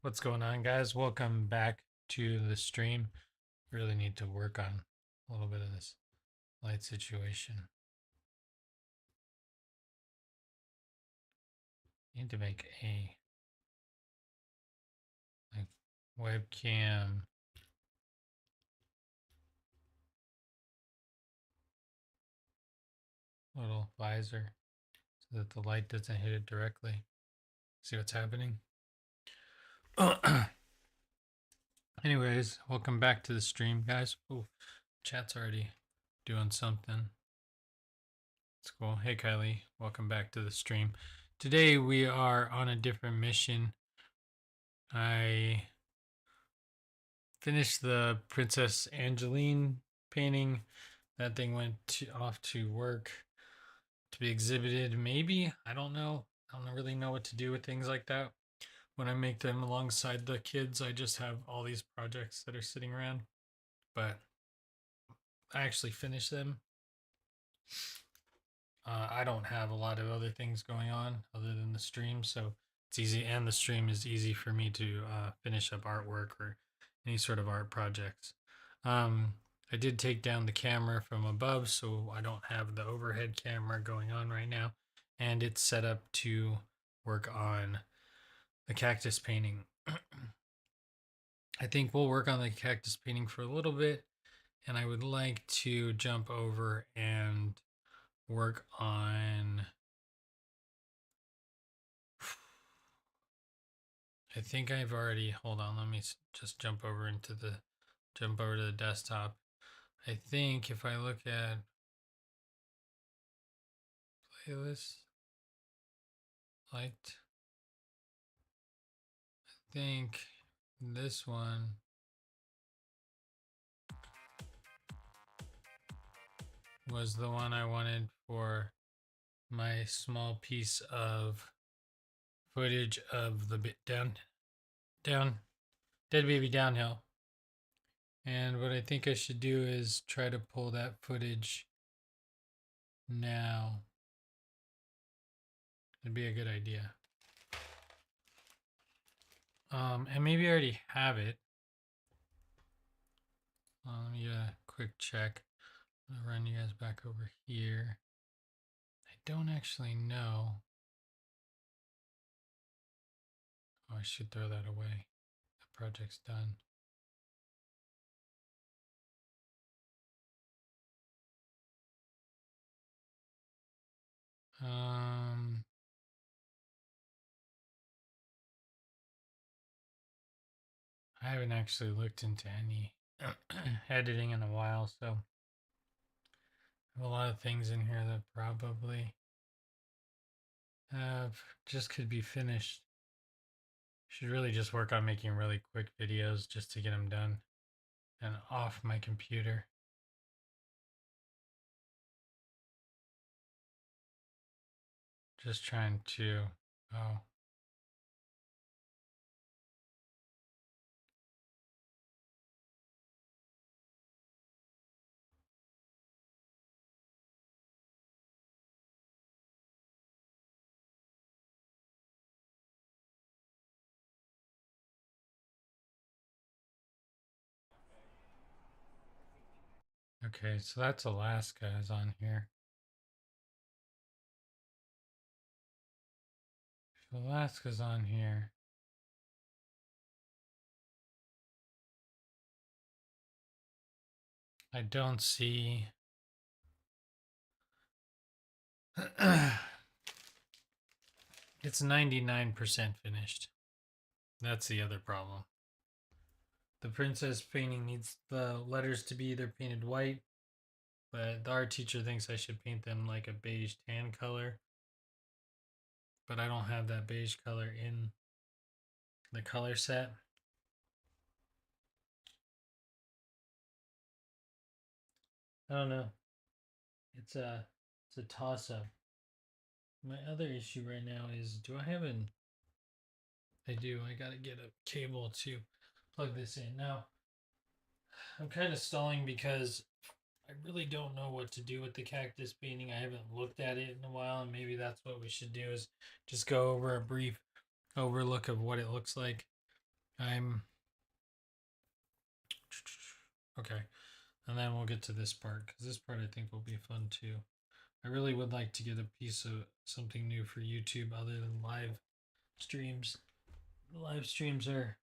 What's going on, guys? Welcome back to the stream. Really need to work on a little bit of this light situation. Need to make a like webcam little visor so that the light doesn't hit it directly. See what's happening? Anyways, welcome back to the stream, guys. Oh, chat's already doing something. It's cool. Hey, Kylie. Welcome back to the stream. Today we are on a different mission. I finished the Princess Angeline painting. That thing went off to work to be exhibited. Maybe. I don't know. I don't really know what to do with things like that. When I make them alongside the kids, I just have all these projects that are sitting around. But I actually finished them. I don't have a lot of other things going on other than the stream, so it's easy. And the stream is easy for me to finish up artwork or any sort of art projects. I did take down the camera from above, so I don't have the overhead camera going on right now, and it's set up to work on the cactus painting. I think we'll work on the cactus painting for a little bit, and I would like to jump over and work on. I think I've already. Hold on, let me just jump over to the desktop. I think if I look at playlist liked, I think this one was the one I wanted for my small piece of footage of the down dead baby downhill. And what I think I should do is try to pull that footage now. It'd be a good idea. And maybe I already have it. Let me get a quick check. I'm gonna run you guys back over here. I don't actually know. Oh, I should throw that away. The project's done. I haven't actually looked into any editing in a while, so I have a lot of things in here that probably just could be finished. Should really just work on making really quick videos just to get them done and off my computer. Just trying to, oh. Okay, so that's Alaska is on here. If Alaska's on here. I don't see. It's 99% finished. That's the other problem. The princess painting needs the letters to be either painted white, but the art teacher thinks I should paint them like a beige tan color. But I don't have that beige color in the color set. I don't know. It's a toss up. My other issue right now is, do I have an? I do. I gotta get a cable to plug this in. Now, I'm kind of stalling because I really don't know what to do with the cactus painting. I haven't looked at it in a while, and maybe that's what we should do is just go over a brief overlook of what it looks like. I'm okay, and then we'll get to this part because this part I think will be fun too. I really would like to get a piece of something new for YouTube other than live streams. The live streams are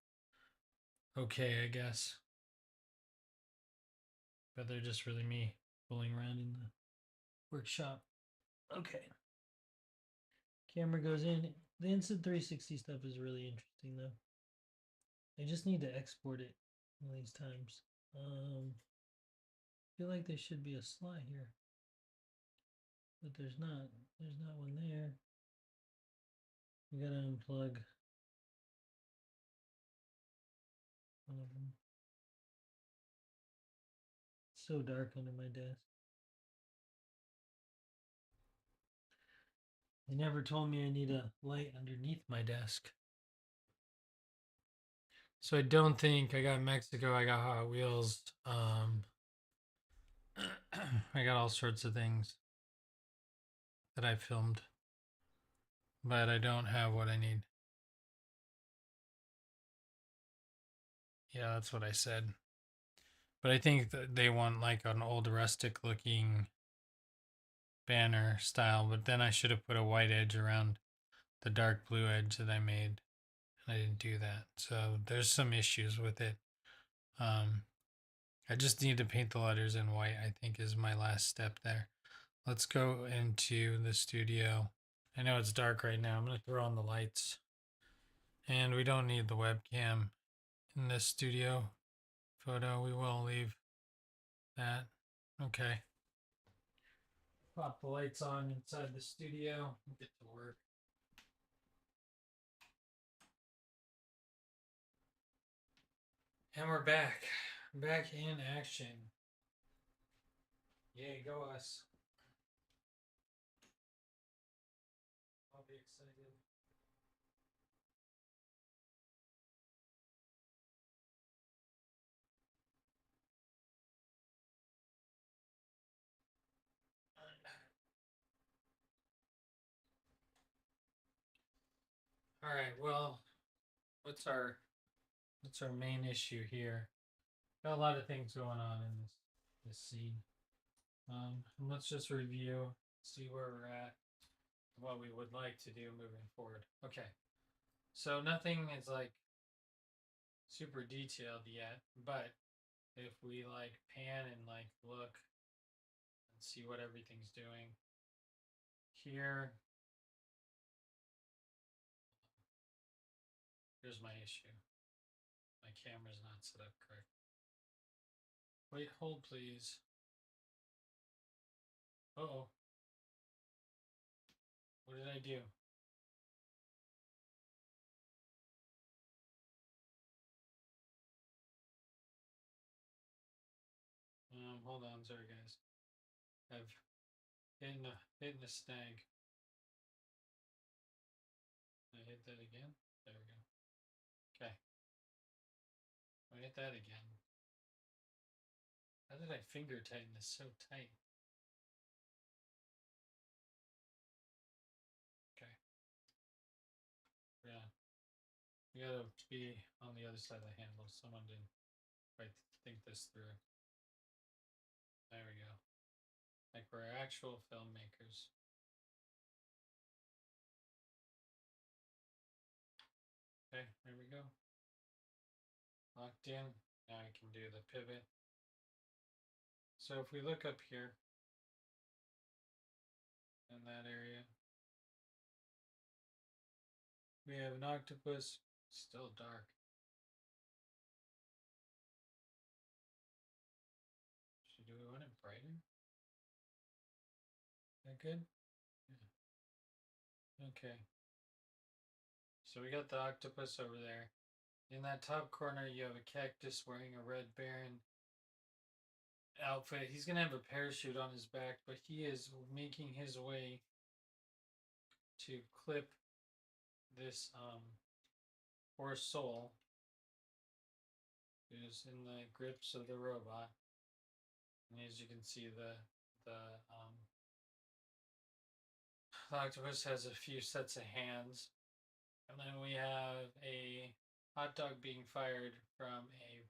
okay, I guess, but they're just really me fooling around in the workshop. Okay, camera goes in. The instant 360 stuff is really interesting though. I just need to export it one of these times. I feel like there should be a slot here, but there's not. There's not one there. We gotta unplug one of them. It's so dark under my desk. They never told me I need a light underneath my desk. So I don't think I got Mexico. I got Hot Wheels. I got all sorts of things that I filmed, but I don't have what I need. Yeah, that's what I said. But I think that they want like an old rustic looking banner style, but then I should have put a white edge around the dark blue edge that I made. And I didn't do that. So there's some issues with it. Um, I just need to paint the letters in white, I think is my last step there. Let's go into the studio. I know it's dark right now. I'm going to throw on the lights. And we don't need the webcam in this studio photo. We will leave that. Okay. Pop the lights on inside the studio and get to work. And we're back. Back in action. Yay, go us. I'll be excited. All right, well, what's our main issue here? Got a lot of things going on in this scene. Let's just review, see where we're at, what we would like to do moving forward. Okay, so nothing is like super detailed yet, but if we like pan and like look and see what everything's doing here, here's my issue. My camera's not set up correct. Wait, hold please. Uh-oh. What did I do? Hold on, sorry guys. I've hitting a snag. Can I hit that again? There we go. Okay. I hit that again. How did I finger tighten this so tight? Okay. Yeah. We gotta be on the other side of the handle. Someone didn't quite think this through. There we go. Like we're actual filmmakers. Okay, there we go. Locked in. Now I can do the pivot. So if we look up here in that area, we have an octopus, still dark. Do we want it brighter? Is that good? Yeah. Okay. So we got the octopus over there. In that top corner, you have a cactus wearing a red baron outfit. He's gonna have a parachute on his back, but he is making his way to clip this poor soul who's in the grips of the robot. And as you can see, the octopus has a few sets of hands, and then we have a hot dog being fired from a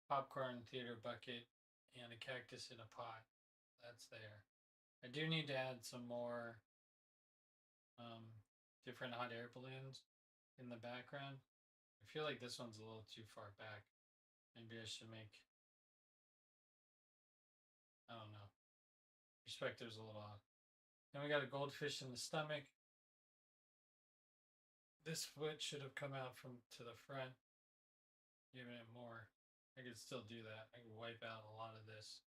popcorn theater bucket and a cactus in a pot. That's there. I do need to add some more um, different hot air balloons in the background. I feel like this one's a little too far back. Maybe I should make, I don't know, perspective's a little off. Then we got a goldfish in the stomach. This foot should have come out from to the front, giving it more. I could still do that. I could wipe out a lot of this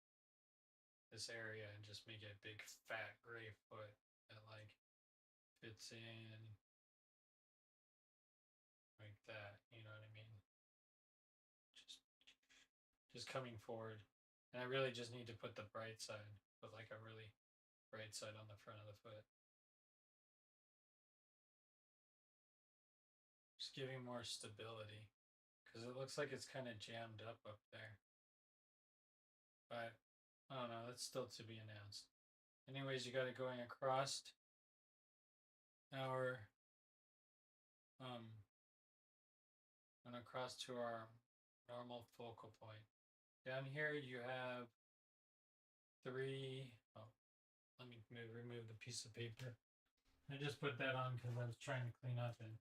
area and just make it a big fat gray foot that like fits in like that. You know what I mean? Just just coming forward. And I really just need to put the bright side, put like a really bright side on the front of the foot. Just giving more stability because it looks like it's kind of jammed up there. But I don't know, that's still to be announced. Anyways, you got it going across our and across to our normal focal point. Down here you have three. Oh, let me remove the piece of paper. I just put that on because I was trying to clean up and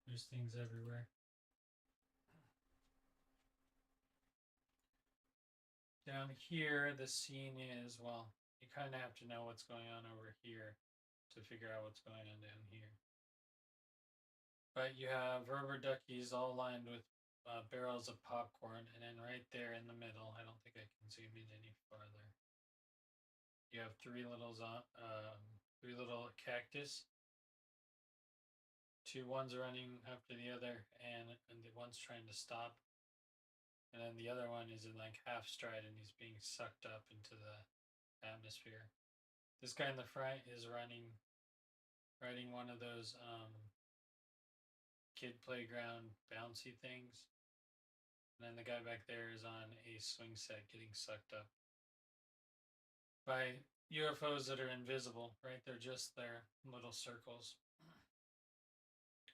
there's things everywhere. Down here, the scene is, well, you kind of have to know what's going on over here to figure out what's going on down here. But you have rubber duckies all lined with barrels of popcorn, and then right there in the middle, I don't think I can zoom in any farther. You have three little cactus. One's running after the other, and the one's trying to stop. And then the other one is in like half stride, and he's being sucked up into the atmosphere. This guy in the front is riding one of those kid playground bouncy things. And then the guy back there is on a swing set getting sucked up by UFOs that are invisible, right? They're just their little circles.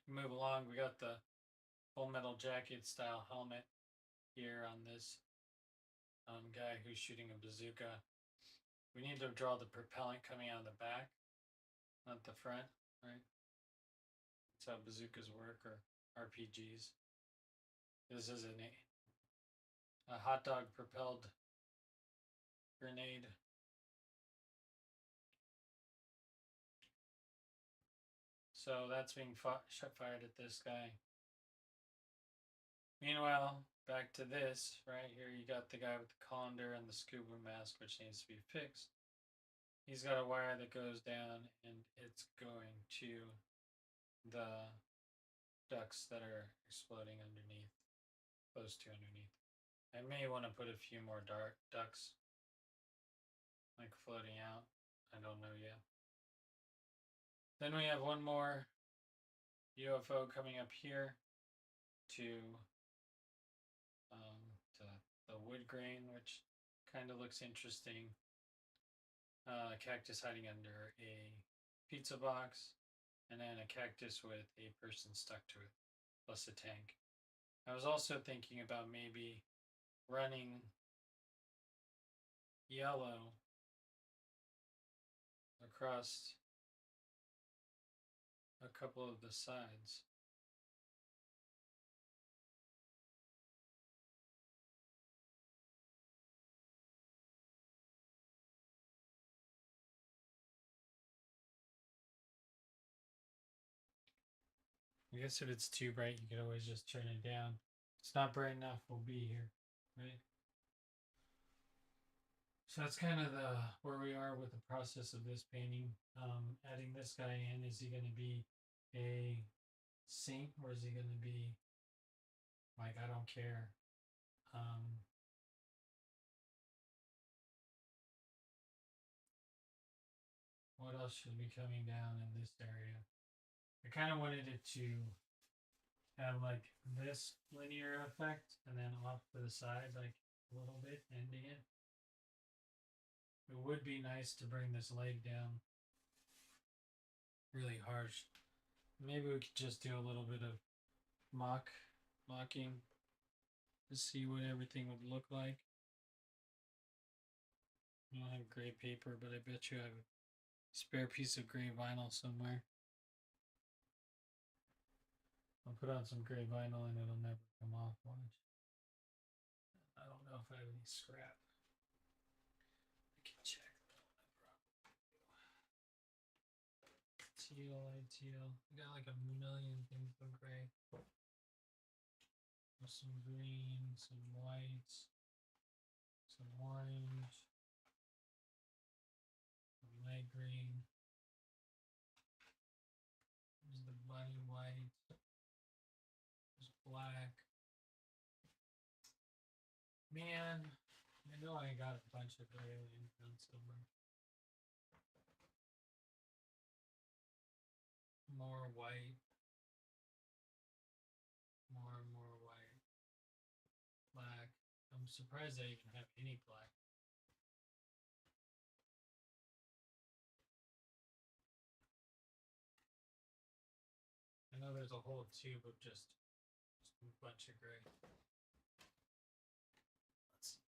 Move along, we got the Full Metal Jacket style helmet here on this guy who's shooting a bazooka. We need to draw the propellant coming out of the back, not the front, right? That's how bazookas work, or RPGs. This is a hot dog propelled grenade. So that's being fired at this guy. Meanwhile, back to this, right here you got the guy with the colander and the scuba mask, which needs to be fixed. He's got a wire that goes down and it's going to the ducts that are exploding underneath, close to underneath. I may want to put a few more ducts like floating out. I don't know yet. Then we have one more UFO coming up here to the wood grain, which kind of looks interesting. Cactus hiding under a pizza box, and then a cactus with a person stuck to it, plus a tank. I was also thinking about maybe running yellow across a couple of the sides. I guess if it's too bright, you could always just turn it down. If it's not bright enough, we'll be here, right? So that's kind of where we are with the process of this painting. Adding this guy in, is he going to be a saint or is he going to be like, I don't care? What else should be coming down in this area? I kind of wanted it to have like this linear effect and then off to the side, like a little bit, ending it. It would be nice to bring this leg down really harsh. Maybe we could just do a little bit of mock locking to see what everything would look like. I don't have gray paper, but I bet you I have a spare piece of gray vinyl somewhere. I'll put on some gray vinyl and it'll never come off. Watch. I don't know if I have any scrap. I can check though. Teal, ITL. I got like a million things of gray. Some green, some white, some orange, some light green. There's the bunny white. There's black. Man, I know I got a bunch of gray laying around somewhere. More white. More white. Black. I'm surprised I even have any black. I know there's a whole tube of just a bunch of gray. Let's see.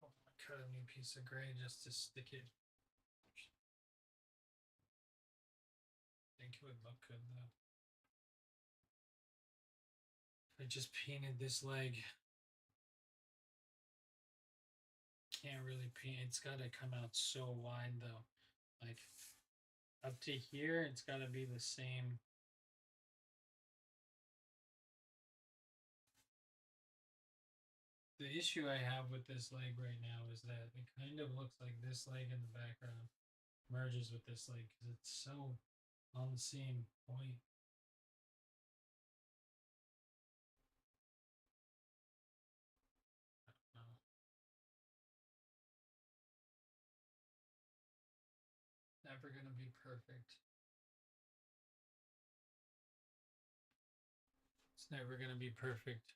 Oh, I cut a new piece of gray just to stick it. I think it would look good though. If I just painted this leg, can't really paint. It's got to come out so wide though. Like up to here, it's got to be the same. The issue I have with this leg right now is that it kind of looks like this leg in the background merges with this leg because it's so on the same point. I don't know. Never gonna be perfect. It's never gonna be perfect.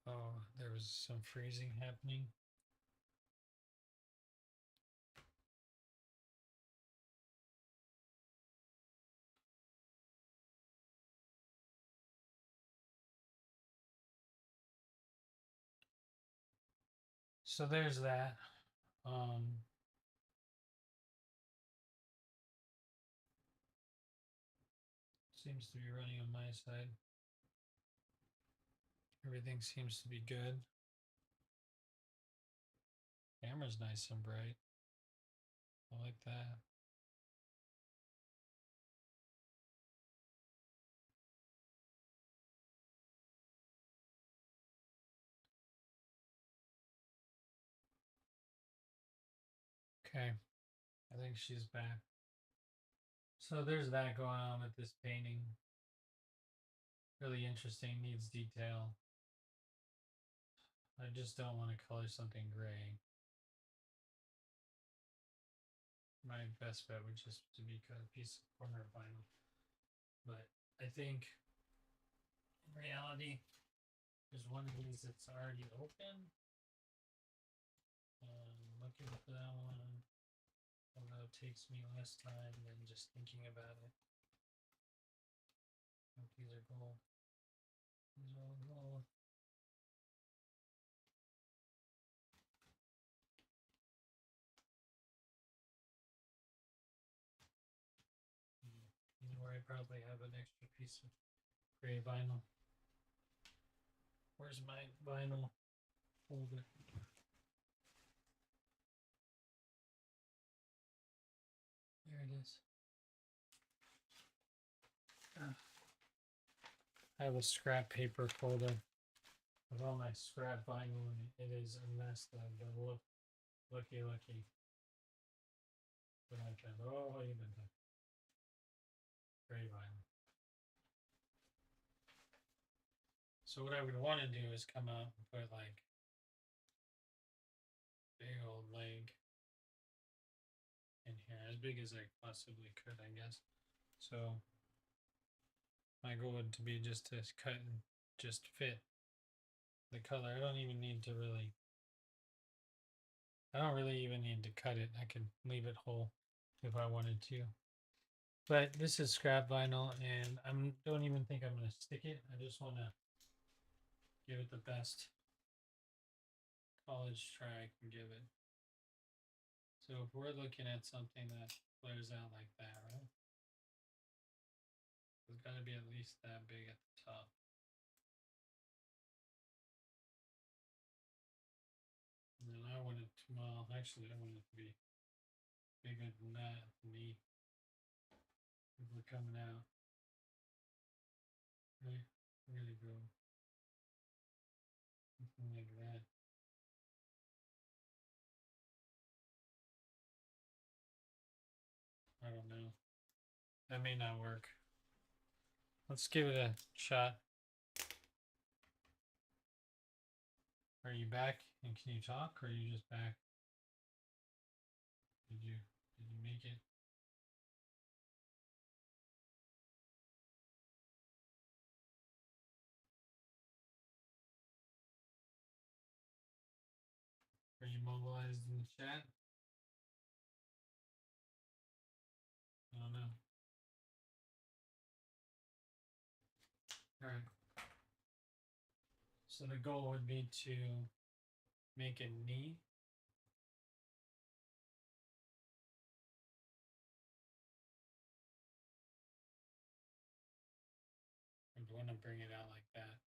Oh, there was some freezing happening. So there's that. Seems to be running on my side. Everything seems to be good. Camera's nice and bright. I like that. Okay, I think she's back. So there's that going on with this painting. Really interesting, needs detail. I just don't want to color something gray. My best bet would just to be cut a piece of corner vinyl. But I think in reality, there's one of these that's already open. Looking for that one, although it takes me less time than just thinking about it. Oh, these are gold. These are all gold. You know where I probably have an extra piece of gray vinyl. Where's my vinyl folder? There it is. I have a scrap paper folder with all my scrap vinyl in it. It is a mess though, but looky. But I can, oh, even the gray vinyl. So what I would want to do is come out and put like big old leg in here, as big as I possibly could, I guess. So my goal would to be just to cut and just fit the color. I don't even need to really, I don't really even need to cut it. I can leave it whole if I wanted to. But this is scrap vinyl, and I don't even think I'm going to stick it. I just want to give it the best college try I can give it. So if we're looking at something that flares out like that, right? It's got to be at least that big at the top. And then I want it to, well, actually, I want it to be bigger than that, neat. If we're coming out, right? Really go something like that. I don't know. That may not work. Let's give it a shot. Are you back and can you talk, or are you just back? Did you make it? Are you mobilized in the chat? I don't know. All right. So the goal would be to make a knee. I want to bring it out like that.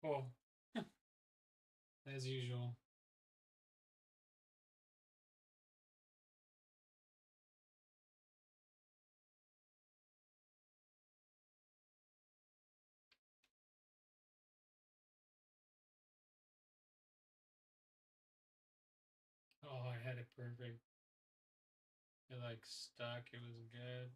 Cool. As usual. Oh, I had it perfect. It like stuck. It was good.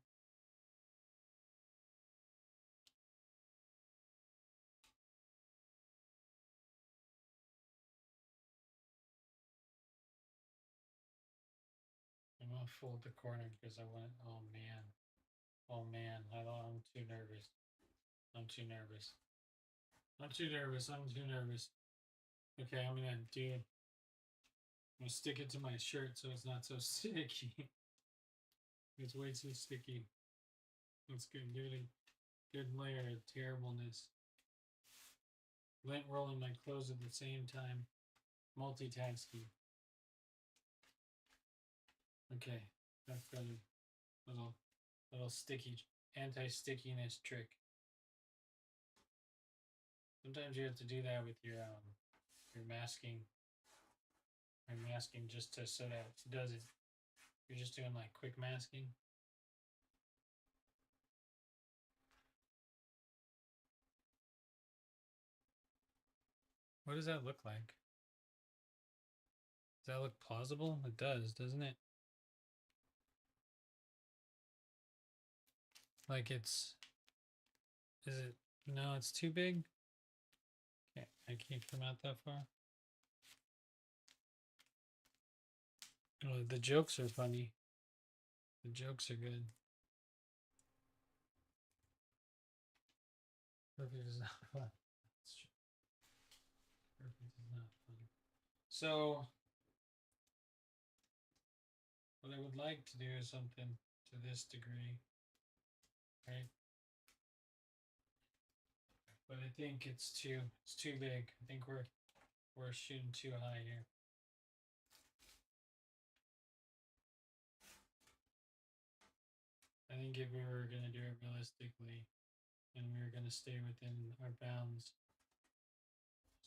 I'm gonna fold the corner because I want. Oh man. Oh man. I'm too nervous. I'm too nervous. I'm too nervous. I'm too nervous. Okay, I'm gonna stick it to my shirt so it's not so sticky. It's way too sticky. Let's give it a good layer of terribleness. Lint rolling my clothes at the same time. Multitasking. Okay, that's got a little sticky anti-stickiness trick. Sometimes you have to do that with your masking. Your masking just to so that it does it. You're just doing like quick masking. What does that look like? Does that look plausible? It does, doesn't it? Like is it, no, it's too big? Okay, I can't come out that far. Oh, the jokes are funny. The jokes are good. Perfect is not fun. Perfect is not fun. So, what I would like to do is something to this degree, right? But I think it's too big. I think we're shooting too high here. I think if we were gonna do it realistically, and we were gonna stay within our bounds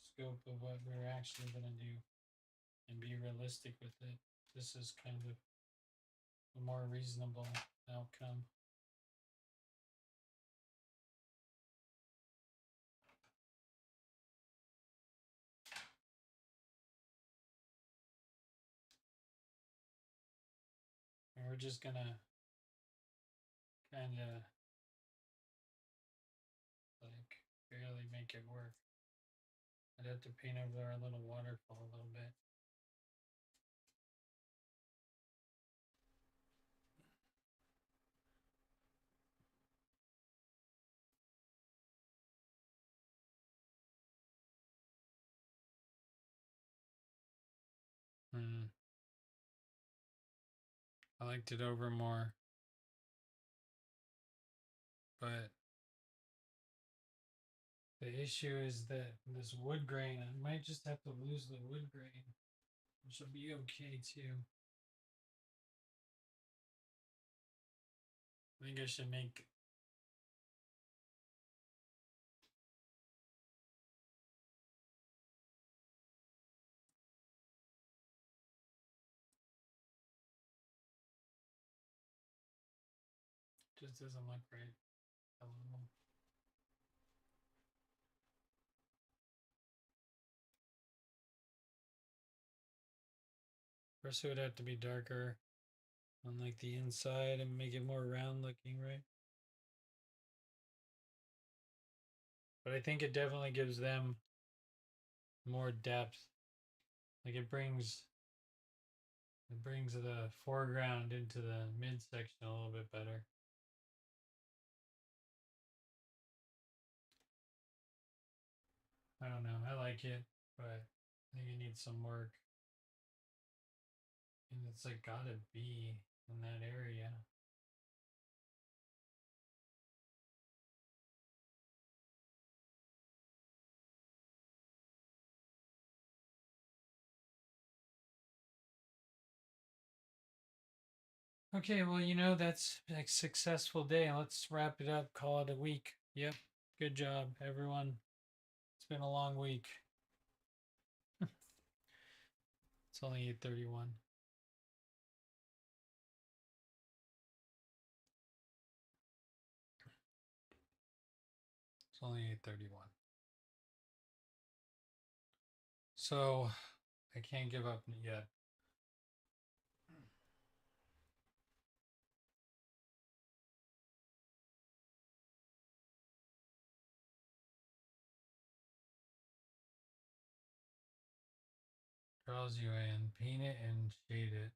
scope of what we're actually gonna do, and be realistic with it, this is kind of a more reasonable outcome. we're just gonna kind of like barely make it work. I'd have to paint over our little waterfall a little bit. I liked it over more, but the issue is that this wood grain, I might just have to lose the wood grain, which will be okay too. I think I should make just doesn't look right. A little. First, it would have to be darker on like the inside and make it more round looking, right? But I think it definitely gives them more depth. Like it brings the foreground into the midsection a little bit better. I don't know. I like it, but I think it needs some work. And it's like gotta be in that area. Okay, well, that's a successful day. Let's wrap it up, call it a week. Yep. Good job, everyone. It's been a long week. It's only 8:31. It's only 8:31. So I can't give up yet. Draws you in, paint it and shade it.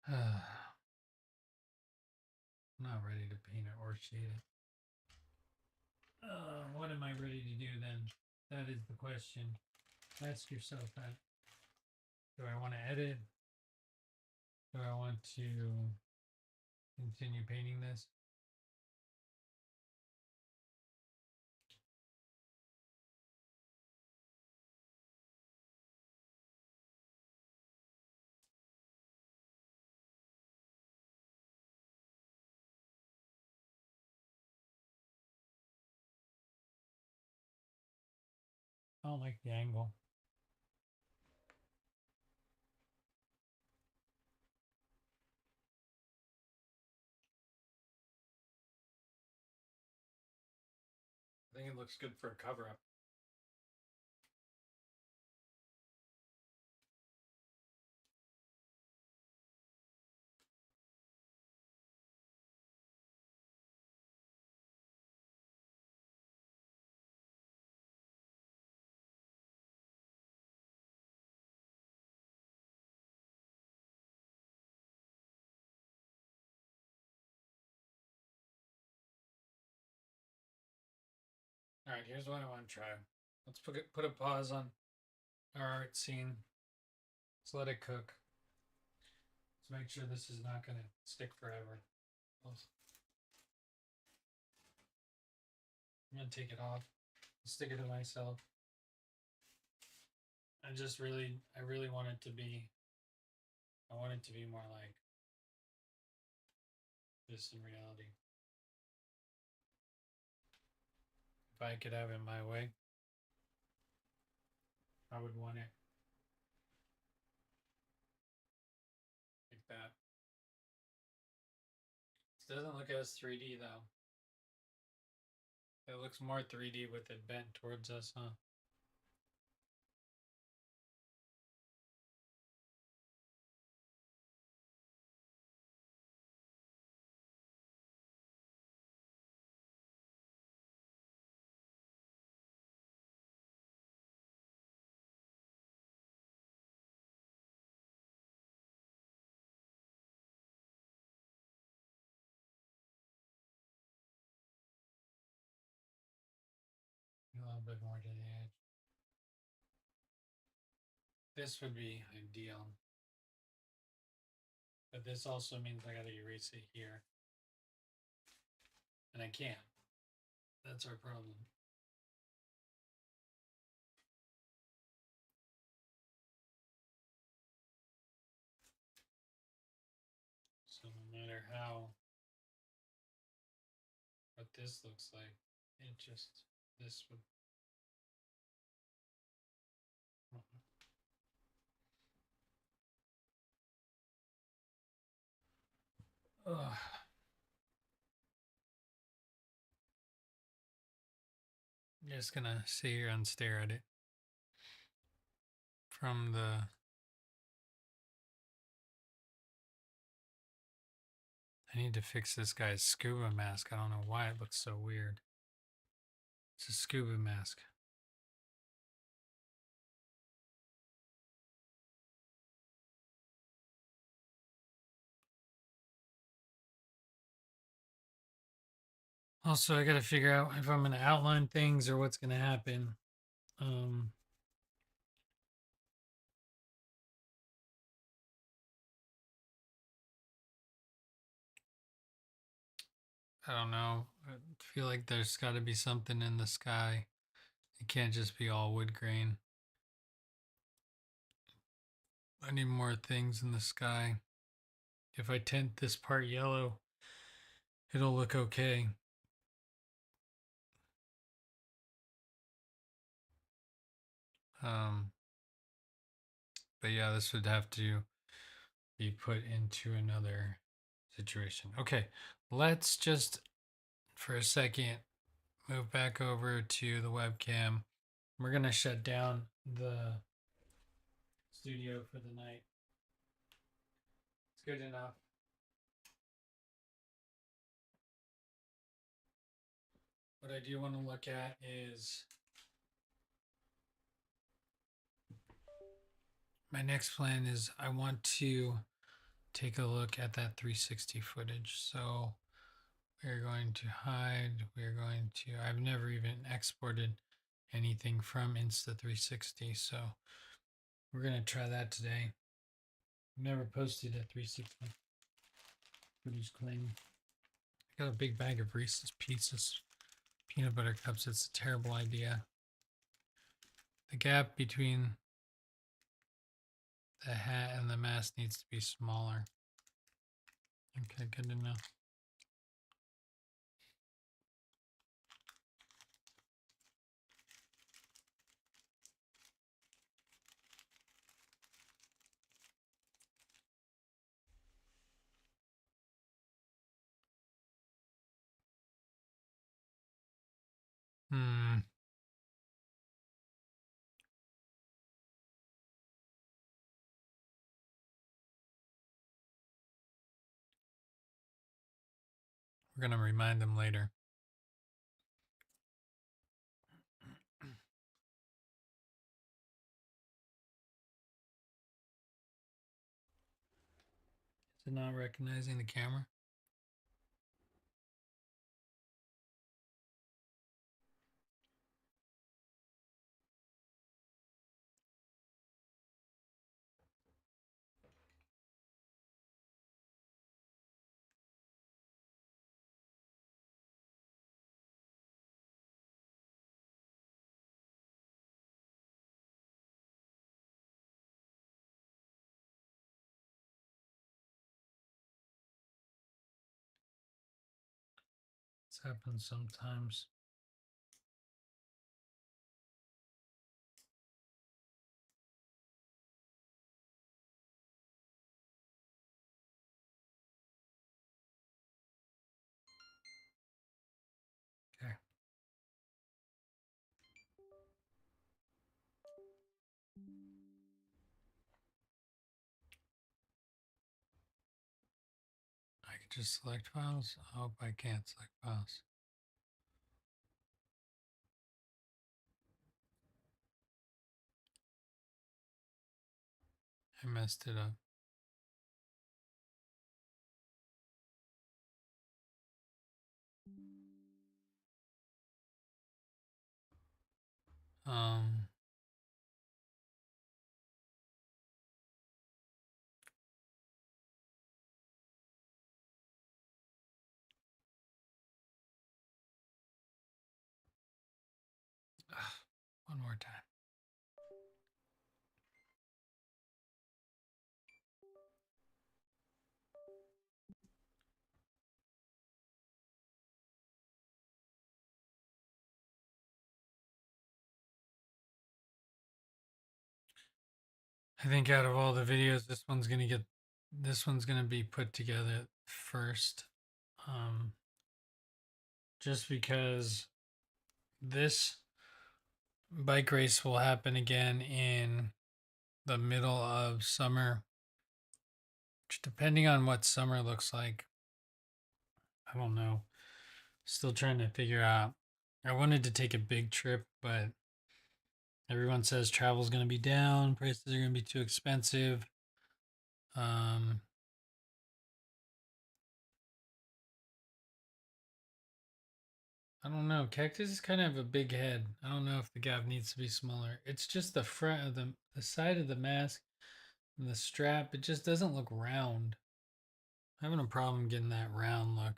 I'm not ready to paint it or shade it. What am I ready to do then? That is the question. Ask yourself that. Do I want to edit? Do I want to continue painting this? I don't like the angle. I think it looks good for a cover up. All right, here's what I want to try. Let's put a pause on our art scene. Let's let it cook. Let's make sure this is not going to stick forever. I'm going to take it off. Stick it to myself. I really want it to be, I want it to be more like this in reality. If I could have it my way, I would want it Doesn't look as 3D though. It looks more 3D with it bent towards us, huh? A little bit more to the edge. This would be ideal. But this also means I gotta erase it here. And I can't. That's our problem. So no matter what this looks like, it just, this would. Ugh. I'm just gonna sit here and stare at it from the. I need to fix this guy's scuba mask. I don't know why it looks so weird. It's a scuba mask. Also, I gotta figure out if I'm gonna outline things or what's gonna happen. I don't know. I feel like there's got to be something in the sky. It can't just be all wood grain. I need more things in the sky. If I tint this part yellow, it'll look okay. But yeah, this would have to be put into another situation. Okay, let's just for a second move back over to the webcam. We're gonna shut down the studio for the night. It's good enough. What I do want to look at is my next plan is I want to take a look at that 360 footage. So we're going to hide, I've never even exported anything from Insta 360. So we're going to try that today. I've never posted a 360 footage claim. I got a big bag of Reese's Pieces peanut butter cups. It's a terrible idea. The gap between the hat and the mask needs to be smaller. Okay, good to know. We're going to remind them later. Is it not recognizing the camera? This happens sometimes. could just select files. I hope I can't select files. I messed it up. Um, one more time. I think out of all the videos, this one's gonna be put together first. Just because this bike race will happen again in the middle of summer, which depending on what summer looks like, I don't know. Still trying to figure out. I wanted to take a big trip, but everyone says travel's going to be down, prices are going to be too expensive. Um, I don't know. Cactus is kind of a big head. I don't know if the gap needs to be smaller. It's just the front of the side of the mask and the strap. It just doesn't look round. I'm having a problem getting that round look.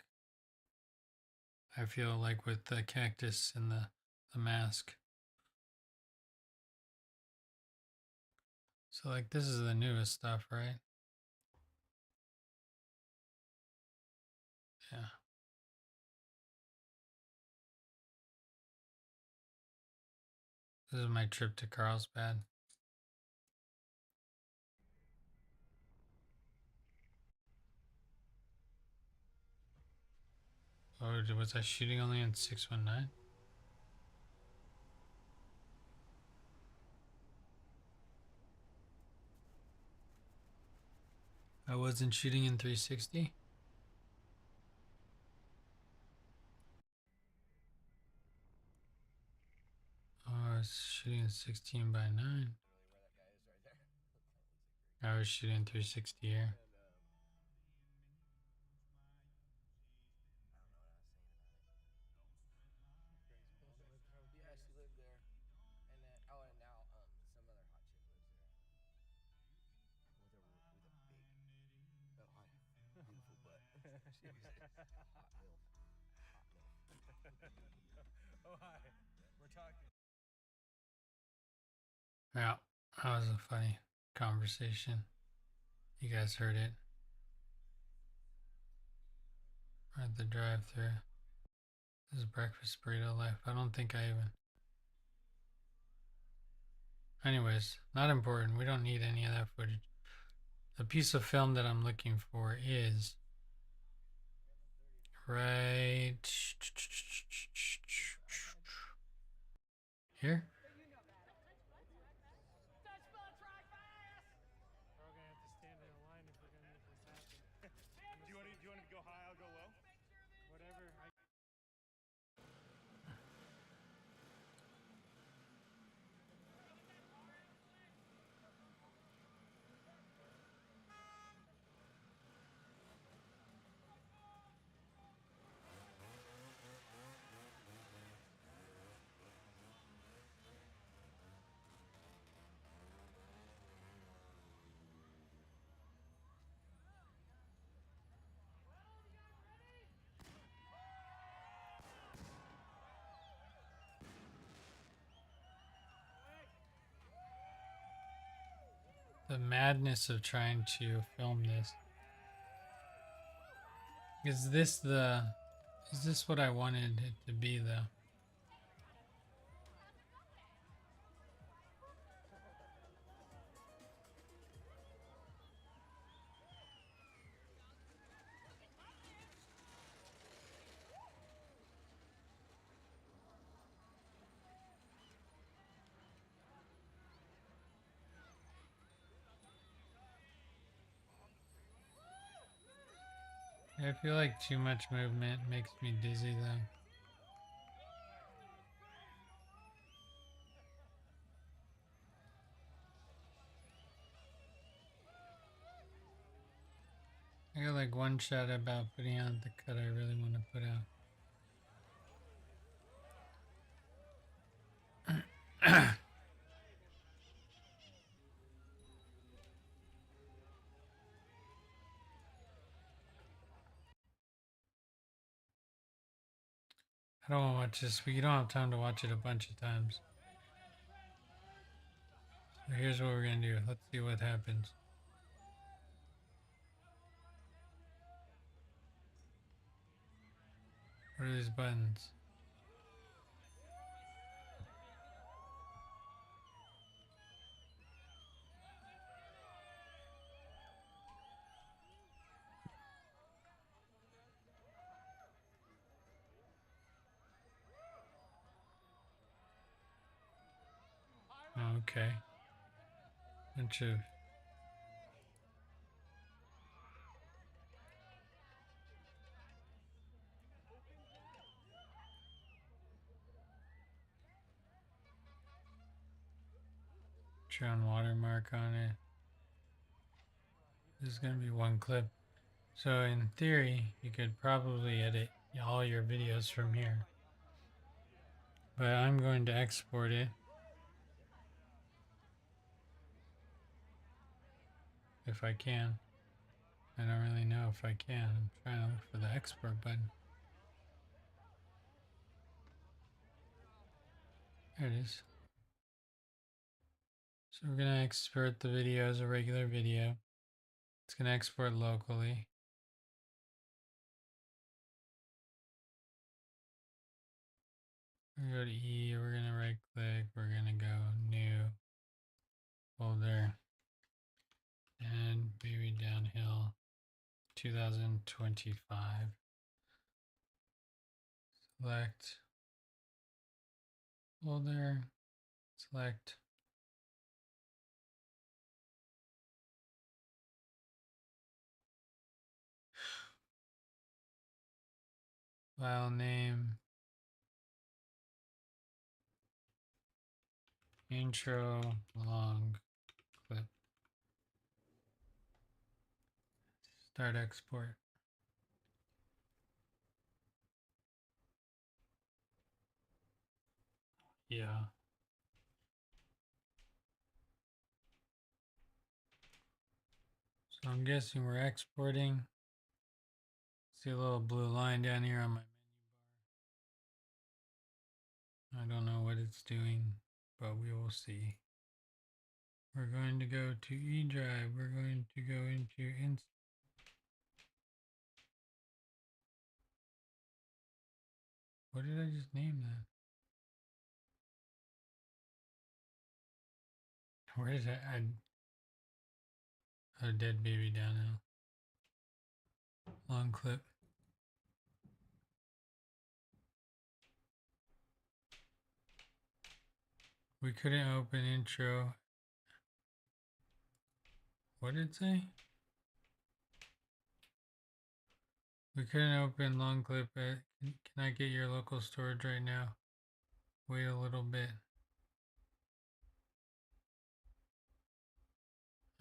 I feel like with the cactus and the mask. So like this is the newest stuff, right? Yeah. This is my trip to Carlsbad. Oh, was I shooting only in 619? I wasn't shooting in 360? Oh, I was shooting in 16 by 9. I was shooting 360 here. Yeah, that was a funny conversation. You guys heard it. We're at the drive through. This is breakfast burrito life. I don't think I even. Anyways, not important. We don't need any of that footage. The piece of film that I'm looking for is right here. The madness of trying to film this. Is this what I wanted it to be though? I feel like too much movement makes me dizzy though. I got like one shot about putting out the cut I really want to put out. I don't want to watch this, but you don't have time to watch it a bunch of times. So here's what we're gonna do. Let's see what happens. What are these buttons? Okay. Bunch of Tron watermark on it. This is gonna be one clip. So in theory, you could probably edit all your videos from here. But I'm going to export it. If I can. I don't really know if I can. I'm trying to look for the export button. There it is. So we're going to export the video as a regular video. It's going to export locally. We're going to go to E, we're going to right click, we're going to go new folder and baby downhill 2025. Select folder, select file name, intro long clip, start export. Yeah. So I'm guessing we're exporting. See a little blue line down here on my menu bar. I don't know what it's doing, but we will see. We're going to go to E drive. We're going to go into Insta. What did I just name that? Where is that? A dead baby down now. Long clip. We couldn't open intro. What did it say? We couldn't open long clip. Can I get your local storage right now? Wait a little bit.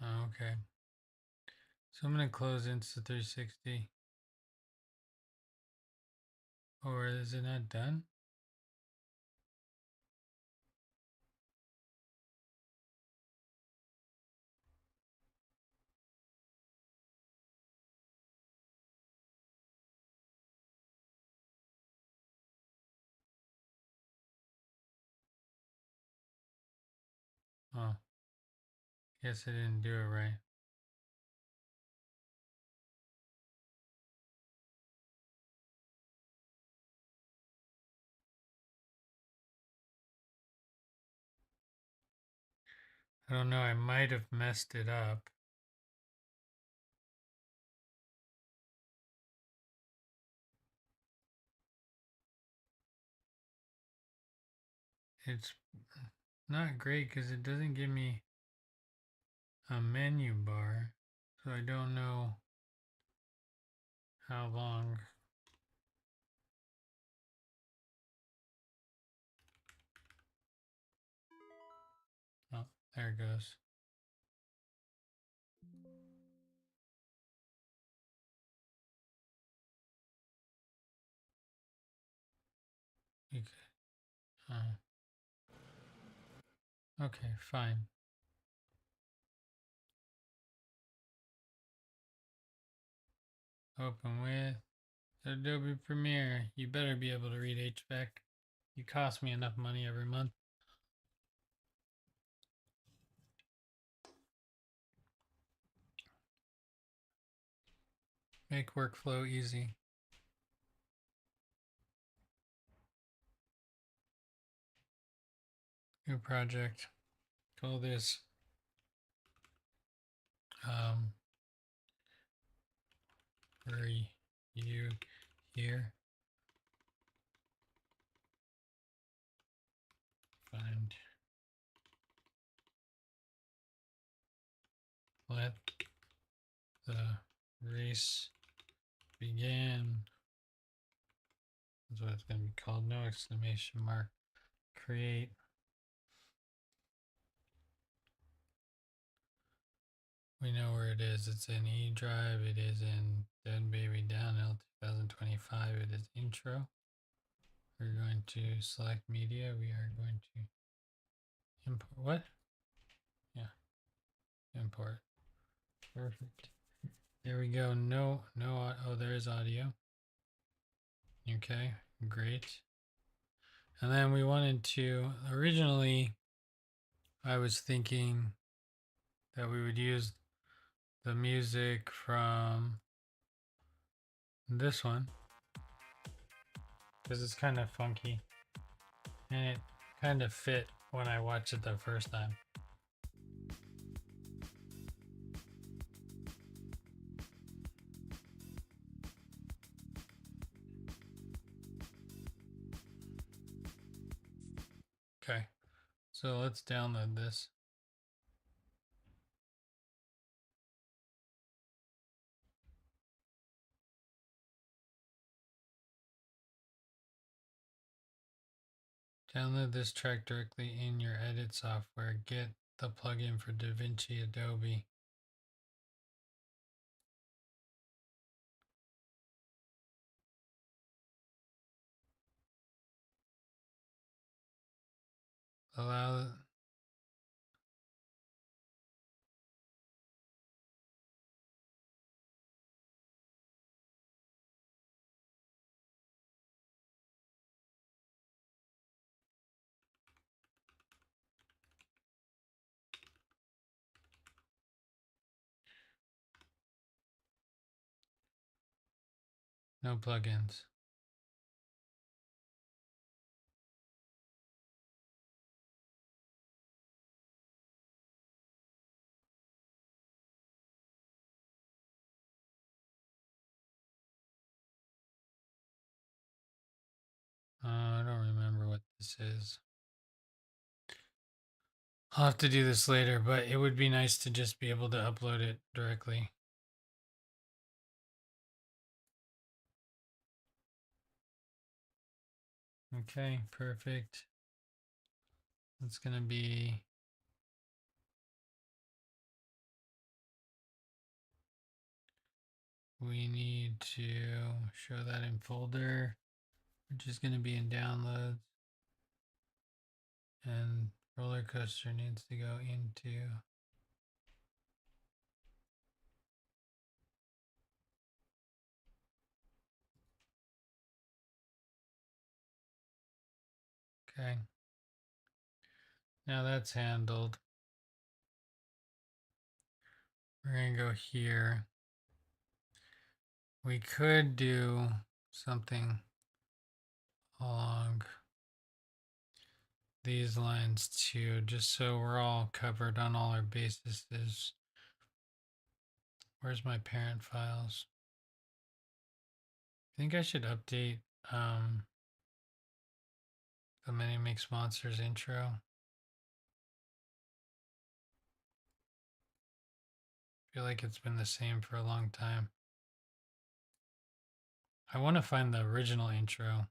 Oh, okay. So I'm going to close Insta360. Or is it not done? Oh, guess I didn't do it right. I don't know, I might have messed it up. It's not great because it doesn't give me a menu bar, so I don't know how long. Oh, there it goes. You could, okay, fine. Open with Adobe Premiere. You better be able to read HVAC. You cost me enough money every month. Make workflow easy. New project. Call this were you here? Find. Let the race begin. That's what it's going to be called. No exclamation mark. Create. We know where it is. It's in E drive. It is in Dead Baby Downhill 2025. It is intro. We're going to select media. We are going to import. What? Yeah. Import. Perfect. There we go. No. Oh, there is audio. Okay. Great. And then we wanted to, originally, I was thinking that we would use the music from this one because it's kind of funky and it kind of fit when I watched it the first time. Okay, so let's download this. Download this track directly in your edit software. Get the plugin for DaVinci Adobe. Allow no plugins. I don't remember what this is. I'll have to do this later, but it would be nice to just be able to upload it directly. Okay, perfect. It's going to be we need to show that in folder, which is going to be in downloads. And roller coaster needs to go into okay. Now that's handled. We're going to go here. We could do something along these lines too, just so we're all covered on all our bases. Where's my parent files? I think I should update the Many Makes Monsters intro. I feel like it's been the same for a long time. I want to find the original intro.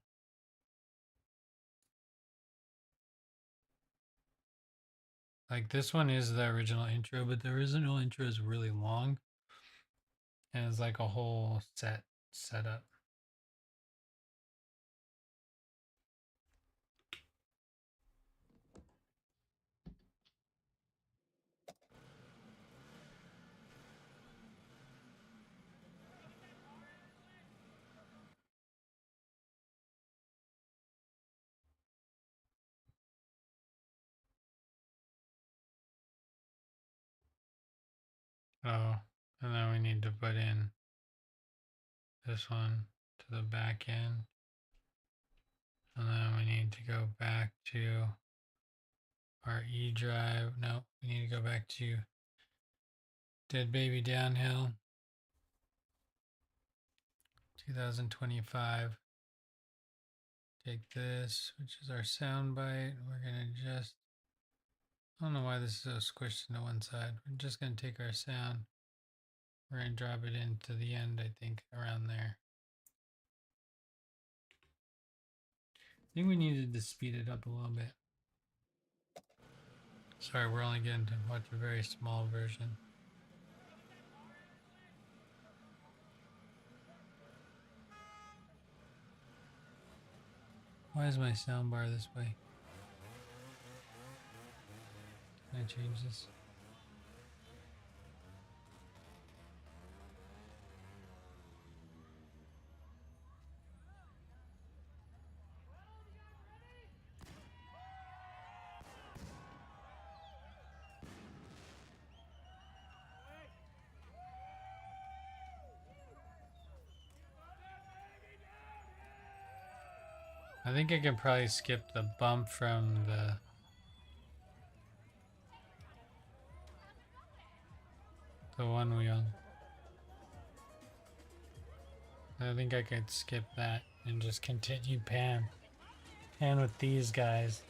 Like this one is the original intro, but the original intro is really long and it's like a whole setup. Oh, and then we need to put in this one to the back end. And then we need to go back to our E drive. No, we need to go back to Dead Baby Downhill 2025. Take this, which is our sound bite. We're going to just, I don't know why this is so squished into one side. We're just going to take our sound. We're going to drop it into the end, I think, around there. I think we needed to speed it up a little bit. Sorry, we're only getting to watch a very small version. Why is my soundbar this way? Can I change this? I think I can probably skip the bump from the one wheel. I think I could skip that and just continue pan with these guys.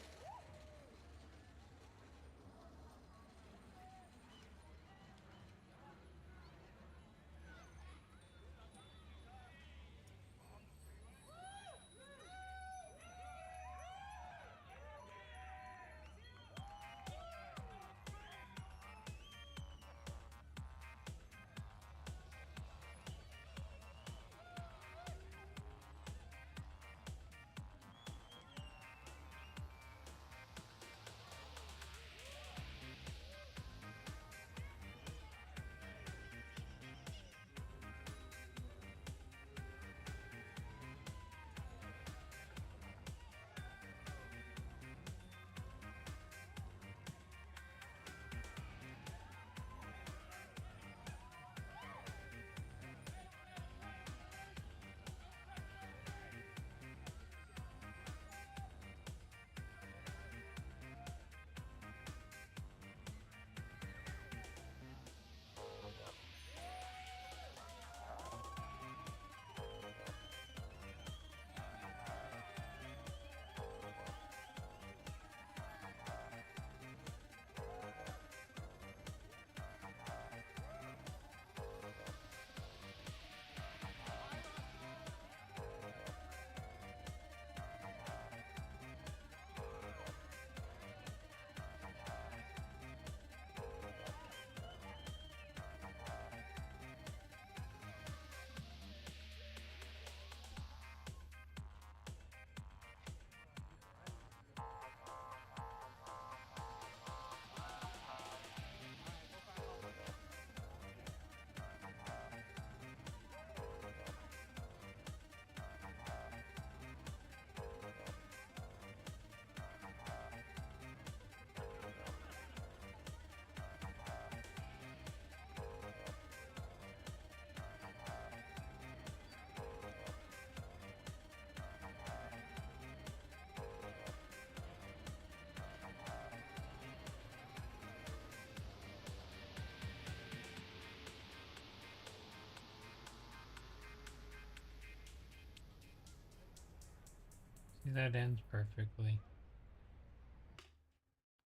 See, that ends perfectly.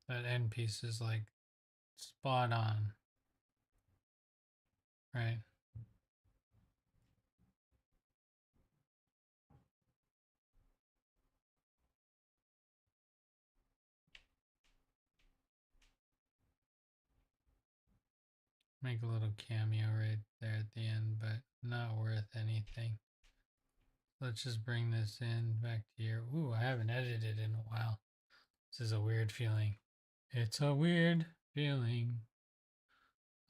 That end piece is like spot on. Right. Make a little cameo right there at the end, but not worth anything. Let's just bring this in back to here. Ooh, I haven't edited in a while. This is a weird feeling. It's a weird feeling.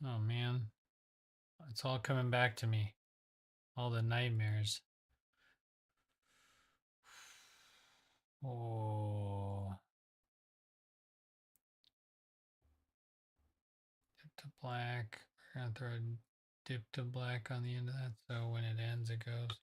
Oh man, it's all coming back to me. All the nightmares. Oh, dip to black. We're gonna throw a dip to black on the end of that, so when it ends, it goes.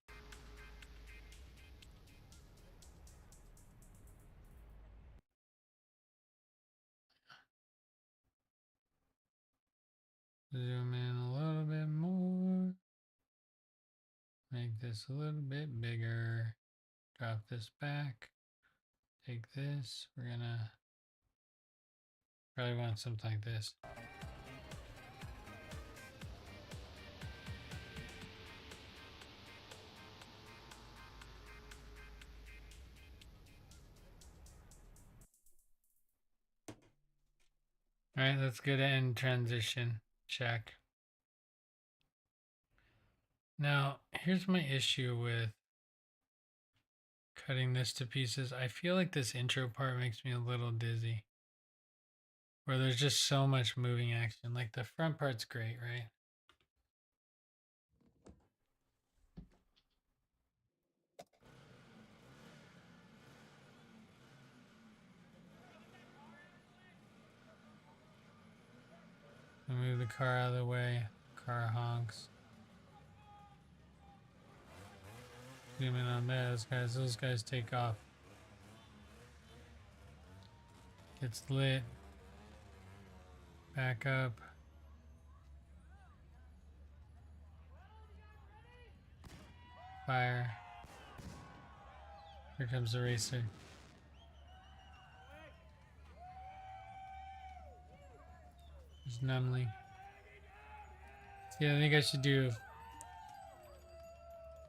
Zoom in a little bit more. Make this a little bit bigger. Drop this back. Take this. We're gonna probably want something like this. All right, let's go to end transition. Check. Now, here's my issue with cutting this to pieces. I feel like this intro part makes me a little dizzy. Where there's just so much moving action. Like the front part's great, right? I move the car out of the way. Car honks. Zoom in on those guys. Those guys take off. Gets lit. Back up. Fire. Here comes the racer. There's numbly. See, I think I should do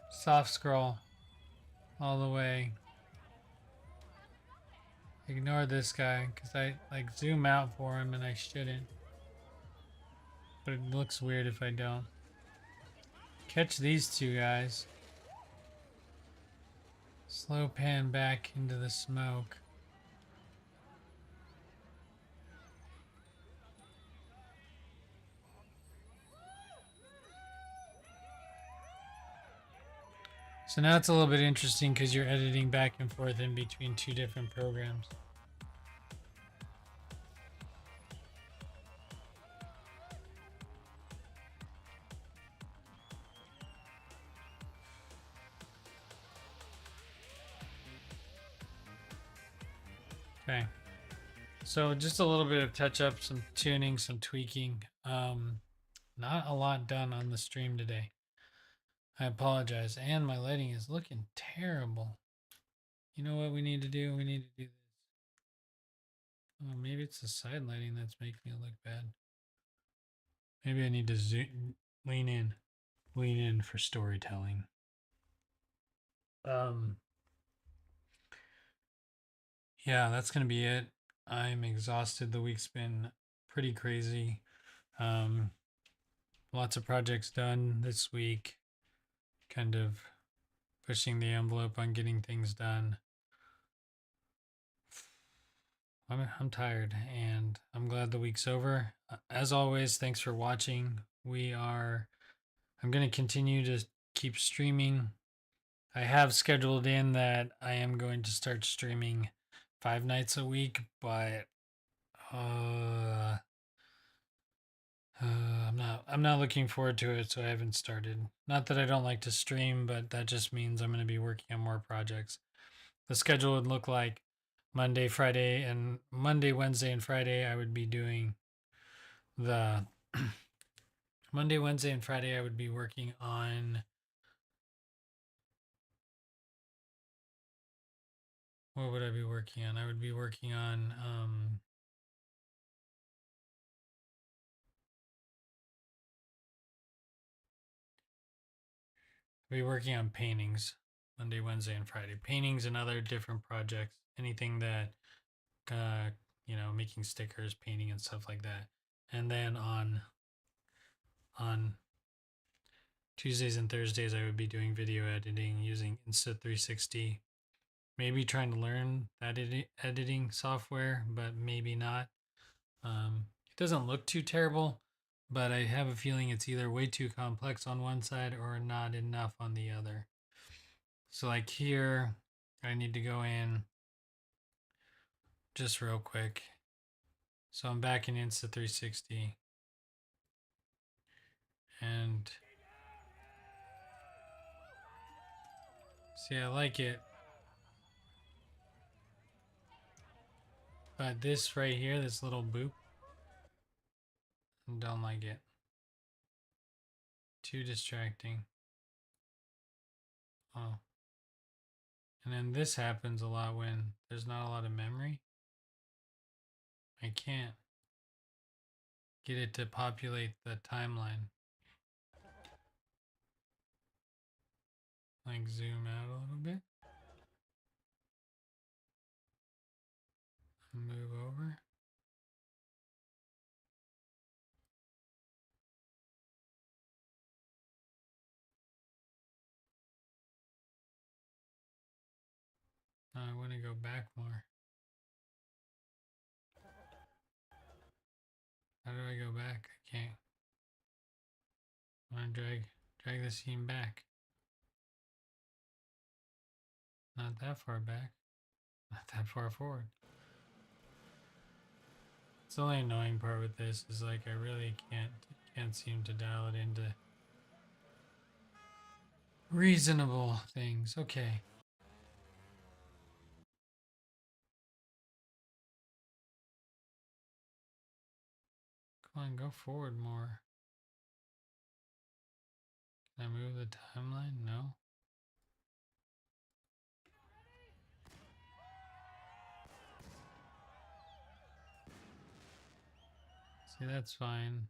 soft scroll all the way. Ignore this guy because I like zoom out for him and I shouldn't. But it looks weird if I don't. Catch these two guys. Slow pan back into the smoke. So now it's a little bit interesting because you're editing back and forth in between two different programs. Okay. So just a little bit of touch up, some tuning, some tweaking. Not a lot done on the stream today. I apologize. And my lighting is looking terrible. You know what we need to do? We need to do this. Oh, maybe it's the side lighting that's making me look bad. Maybe I need to lean in for storytelling. Yeah, that's gonna be it. I'm exhausted. The week's been pretty crazy. Lots of projects done this week. Kind of pushing the envelope on getting things done. I'm tired and I'm glad the week's over. As always, thanks for watching. I'm going to continue to keep streaming. I have scheduled in that I am going to start streaming 5 nights a week, but I'm not looking forward to it, so I haven't started. Not that I don't like to stream, but that just means I'm going to be working on more projects. The schedule would look like Monday, Wednesday, and Friday. I would be doing the Monday, Wednesday, and Friday. I would be working on what would I be working on? I would be working on paintings Monday, Wednesday, and Friday. Paintings and other different projects. Anything that making stickers, painting, and stuff like that. And then on on Tuesdays and Thursdays, I would be doing video editing using Insta 360. Maybe trying to learn that editing software, but maybe not. It doesn't look too terrible, but I have a feeling it's either way too complex on one side or not enough on the other. So, like here, I need to go in just real quick. So, I'm back in Insta 360. And see, I like it. But this right here, this little boop, I don't like it. Too distracting. Oh. And then this happens a lot when there's not a lot of memory. I can't get it to populate the timeline. Like zoom out a little bit. Move over. I want to go back more. How do I go back? I can't. I want to drag the scene back. Not that far back. Not that far forward. It's the only annoying part with this is like I really can't seem to dial it into reasonable things. Okay. Come on, go forward more. Can I move the timeline? No. See, that's fine.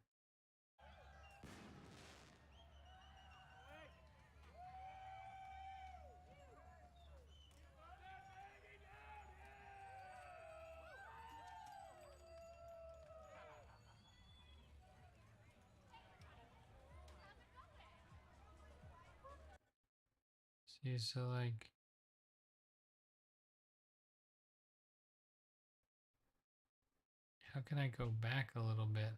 See, so like, how can I go back a little bit?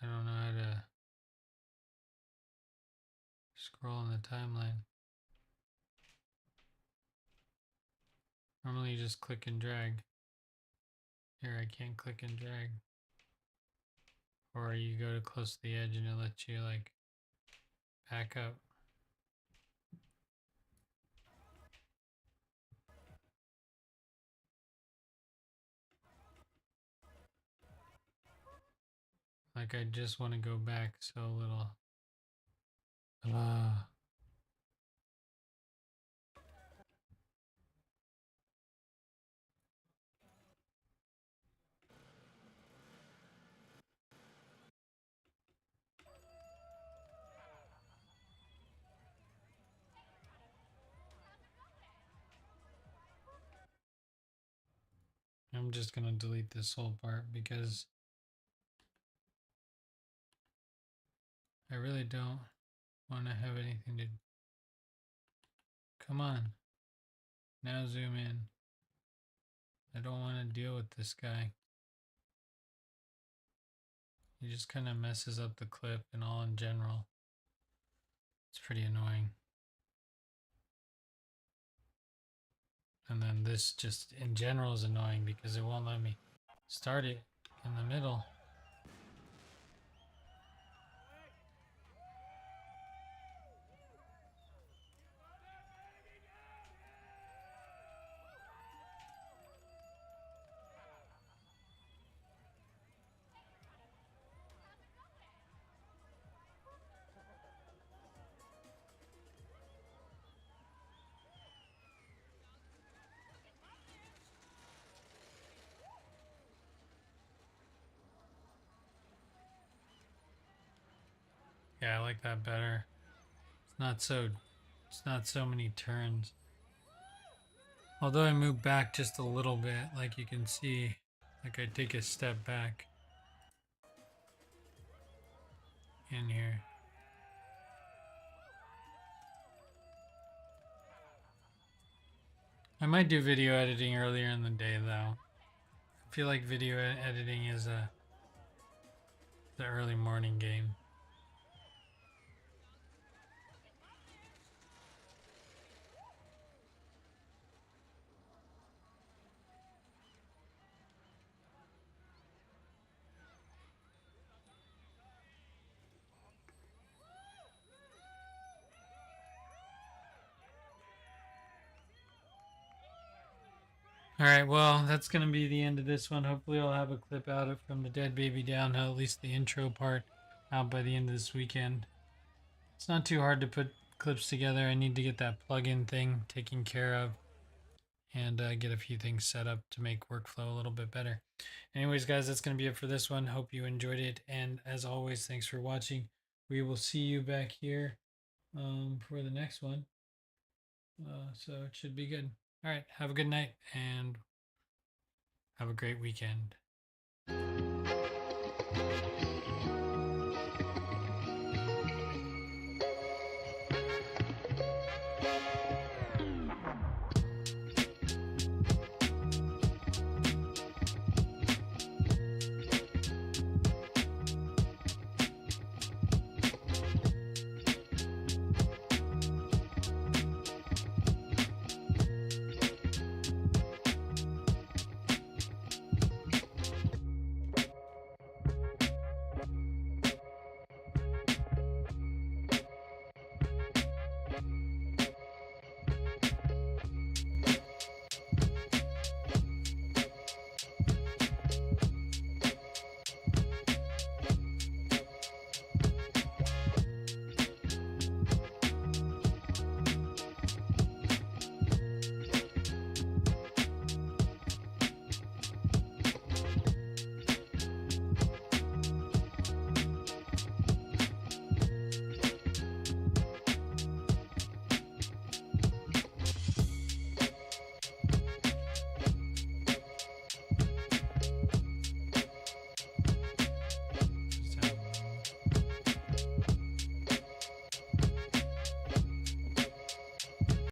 I don't know how to scroll in the timeline. Normally you just click and drag. Here I can't click and drag. Or you go to close to the edge and it lets you like back up. Like I just want to go back so little. I'm just gonna delete this whole part because I really don't want to have anything to. Come on. Now zoom in. I don't want to deal with this guy. He just kind of messes up the clip and all in general. It's pretty annoying. And then this just in general is annoying because it won't let me start it in the middle. Yeah, I like that better. It's not so many turns. Although I move back just a little bit, like you can see, like I take a step back in here. I might do video editing earlier in the day though. I feel like video editing is the early morning game. All right, well, that's going to be the end of this one. Hopefully, I'll have a clip out of from the Dead Baby Downhill, at least the intro part, out by the end of this weekend. It's not too hard to put clips together. I need to get that plugin thing taken care of and get a few things set up to make workflow a little bit better. Anyways, guys, that's going to be it for this one. Hope you enjoyed it. And as always, thanks for watching. We will see you back here for the next one. So it should be good. All right, have a good night and have a great weekend.